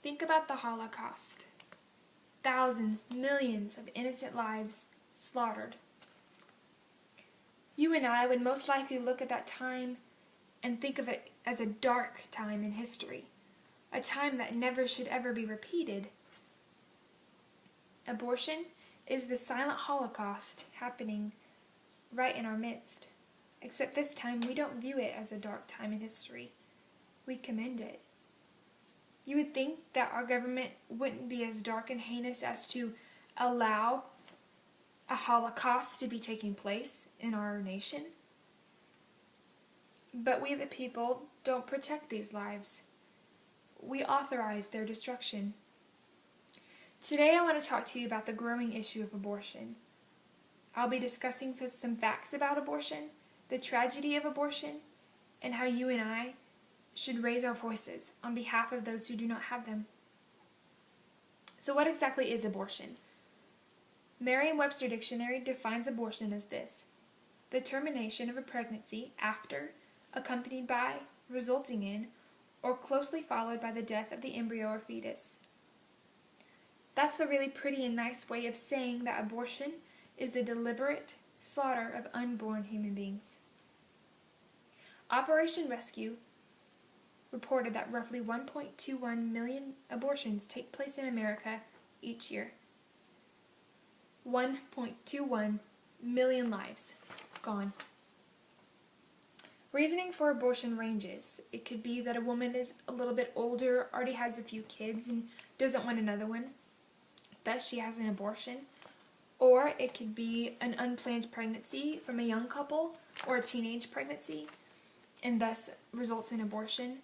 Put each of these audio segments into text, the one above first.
Think about the Holocaust. Thousands, millions of innocent lives slaughtered. You and I would most likely look at that time and think of it as a dark time in history, a time that never should ever be repeated. Abortion is the silent Holocaust happening right in our midst, except this time we don't view it as a dark time in history. We commend it. You would think that our government wouldn't be as dark and heinous as to allow a Holocaust to be taking place in our nation. But we the people don't protect these lives. We authorize their destruction. Today I want to talk to you about the growing issue of abortion. I'll be discussing some facts about abortion, the tragedy of abortion, and how you and I should raise our voices on behalf of those who do not have them. So what exactly is abortion? Merriam-Webster Dictionary defines abortion as this: the termination of a pregnancy after, accompanied by, resulting in, or closely followed by the death of the embryo or fetus. That's the really pretty and nice way of saying that abortion is the deliberate slaughter of unborn human beings. Operation Rescue reported that roughly 1.21 million abortions take place in America each year. 1.21 million lives gone. Reasoning for abortion ranges. It could be that a woman is a little bit older, already has a few kids, and doesn't want another one. Thus, she has an abortion. Or it could be an unplanned pregnancy from a young couple or a teenage pregnancy, and thus results in abortion.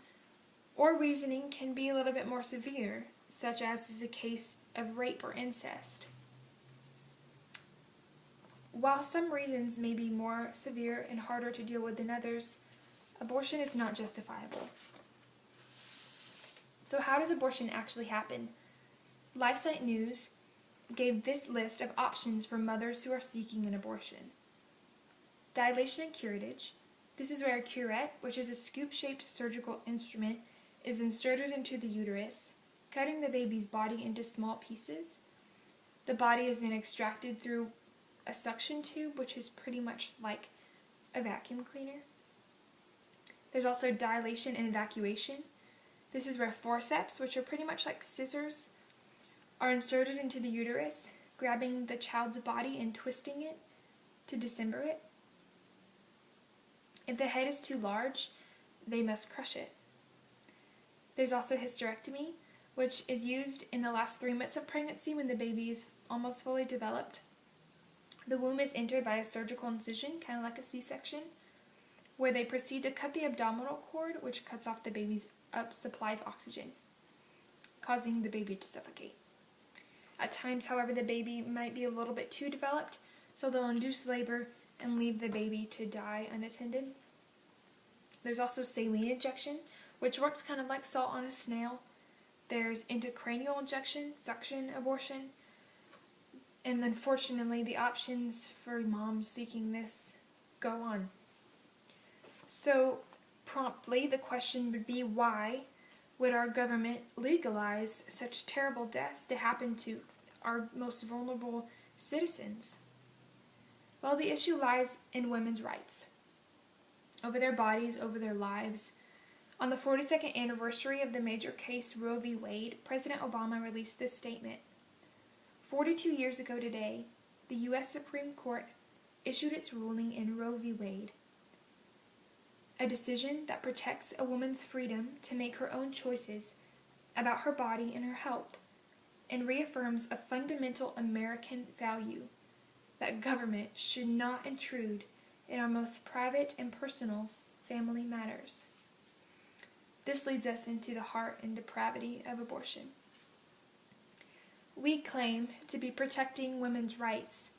Or reasoning can be a little bit more severe, such as is the case of rape or incest. While some reasons may be more severe and harder to deal with than others, abortion is not justifiable. So how does abortion actually happen? LifeSite News gave this list of options for mothers who are seeking an abortion. Dilation and curettage. This is where a curette, which is a scoop-shaped surgical instrument, is inserted into the uterus, cutting the baby's body into small pieces. The body is then extracted through a suction tube, which is pretty much like a vacuum cleaner. There's also dilation and evacuation. This is where forceps, which are pretty much like scissors, are inserted into the uterus, grabbing the child's body and twisting it to dismember it. If the head is too large, they must crush it. There's also hysterectomy, which is used in the last 3 months of pregnancy when the baby is almost fully developed. The womb is entered by a surgical incision, kind of like a C-section, where they proceed to cut the abdominal cord, which cuts off the baby's supply of oxygen, causing the baby to suffocate. At times, however, the baby might be a little bit too developed, so they'll induce labor and leave the baby to die unattended. There's also saline injection, which works kind of like salt on a snail. There's intracranial injection, suction abortion, and unfortunately the options for moms seeking this go on. So promptly the question would be, why would our government legalize such terrible deaths to happen to our most vulnerable citizens? Well, the issue lies in women's rights over their bodies, over their lives. On the 42nd anniversary of the major case Roe v. Wade, President Obama released this statement. 42 years ago today, the U.S. Supreme Court issued its ruling in Roe v. Wade, a decision that protects a woman's freedom to make her own choices about her body and her health, and reaffirms a fundamental American value that government should not intrude in our most private and personal family matters. This leads us into the heart and depravity of abortion. We claim to be protecting women's rights,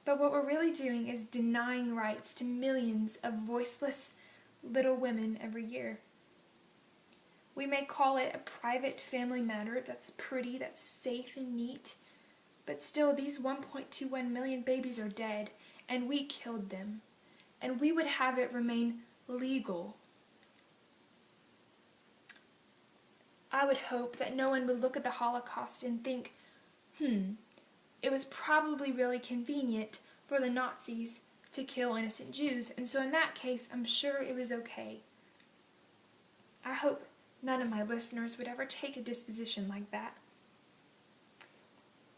but what we're really doing is denying rights to millions of voiceless little women every year. We may call it a private family matter that's pretty, that's safe and neat, but still these 1.21 million babies are dead, and we killed them, and we would have it remain legal. I would hope that no one would look at the Holocaust and think, it was probably really convenient for the Nazis to kill innocent Jews, and so in that case, I'm sure it was okay. I hope none of my listeners would ever take a disposition like that.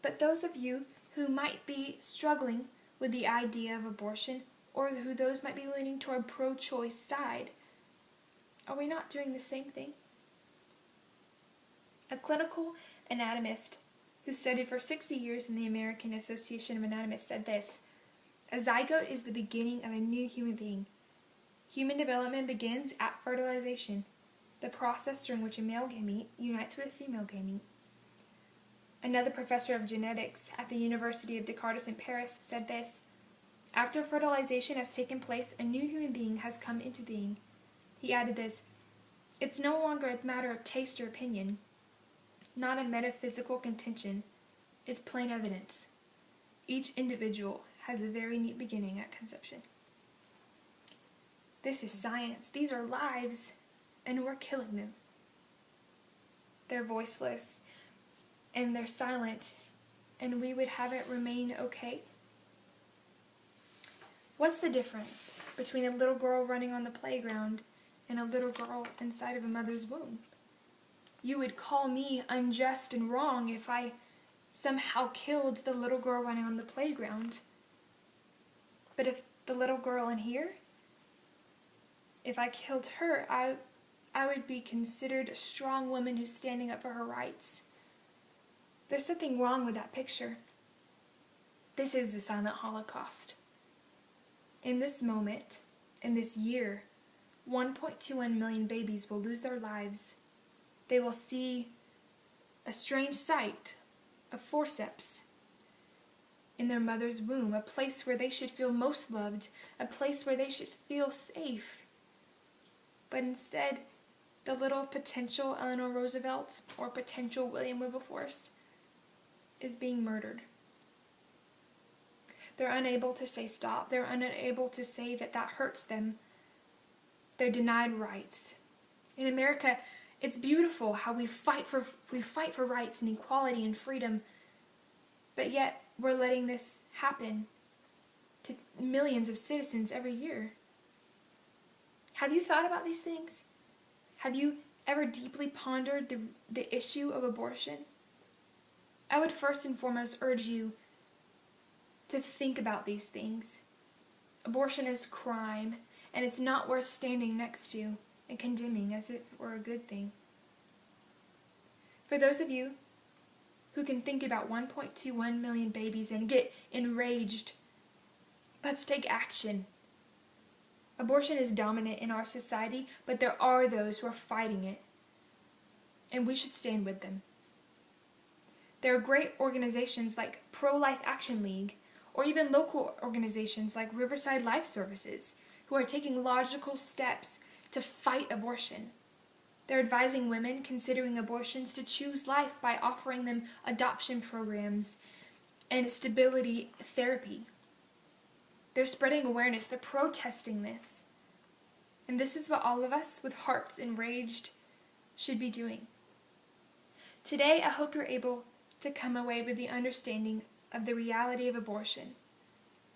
But those of you who might be struggling with the idea of abortion, or who those might be leaning toward pro-choice side, are we not doing the same thing? A clinical anatomist who studied for 60 years in the American Association of Anatomists said this: "A zygote is the beginning of a new human being. Human development begins at fertilization, the process during which a male gamete unites with a female gamete." Another professor of genetics at the University of Descartes in Paris said this: "After fertilization has taken place, a new human being has come into being." He added this: "It's no longer a matter of taste or opinion, not a metaphysical contention. It's plain evidence. Each individual has a very neat beginning at conception." This is science. These are lives, and we're killing them. They're voiceless, and they're silent, and we would have it remain okay? What's the difference between a little girl running on the playground and a little girl inside of a mother's womb? You would call me unjust and wrong if I somehow killed the little girl running on the playground. But if the little girl in here, if I killed her, I would be considered a strong woman who's standing up for her rights. There's something wrong with that picture. This is the silent Holocaust. In this moment, in this year, 1.21 million babies will lose their lives. They will see a strange sight, a forceps in their mother's womb, a place where they should feel most loved, a place where they should feel safe. But instead, the little potential Eleanor Roosevelt or potential William Wilberforce is being murdered. They're unable to say stop. They're unable to say that hurts them. They're denied rights. In America, it's beautiful how we fight for rights and equality and freedom, but yet we're letting this happen to millions of citizens every year. Have you thought about these things? Have you ever deeply pondered the issue of abortion? I would first and foremost urge you to think about these things. Abortion is crime, and it's not worth standing next to and condemning as if it were a good thing. For those of you who can think about 1.21 million babies and get enraged, let's take action. Abortion is dominant in our society, but there are those who are fighting it, and we should stand with them. There are great organizations like Pro-Life Action League, or even local organizations like Riverside Life Services, who are taking logical steps to fight abortion. They're advising women considering abortions to choose life by offering them adoption programs and stability therapy. They're spreading awareness. They're protesting this. And this is what all of us with hearts enraged should be doing. Today, I hope you're able to come away with the understanding of the reality of abortion,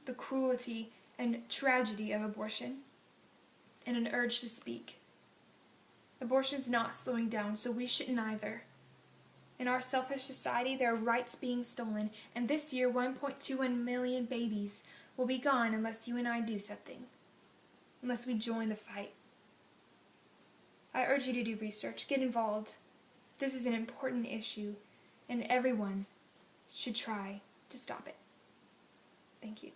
the cruelty and tragedy of abortion, and an urge to speak. Abortion's not slowing down, so we shouldn't either. In our selfish society, there are rights being stolen, and this year 1.21 million babies will be gone unless you and I do something, unless we join the fight. I urge you to do research, get involved. This is an important issue, and everyone should try to stop it. Thank you.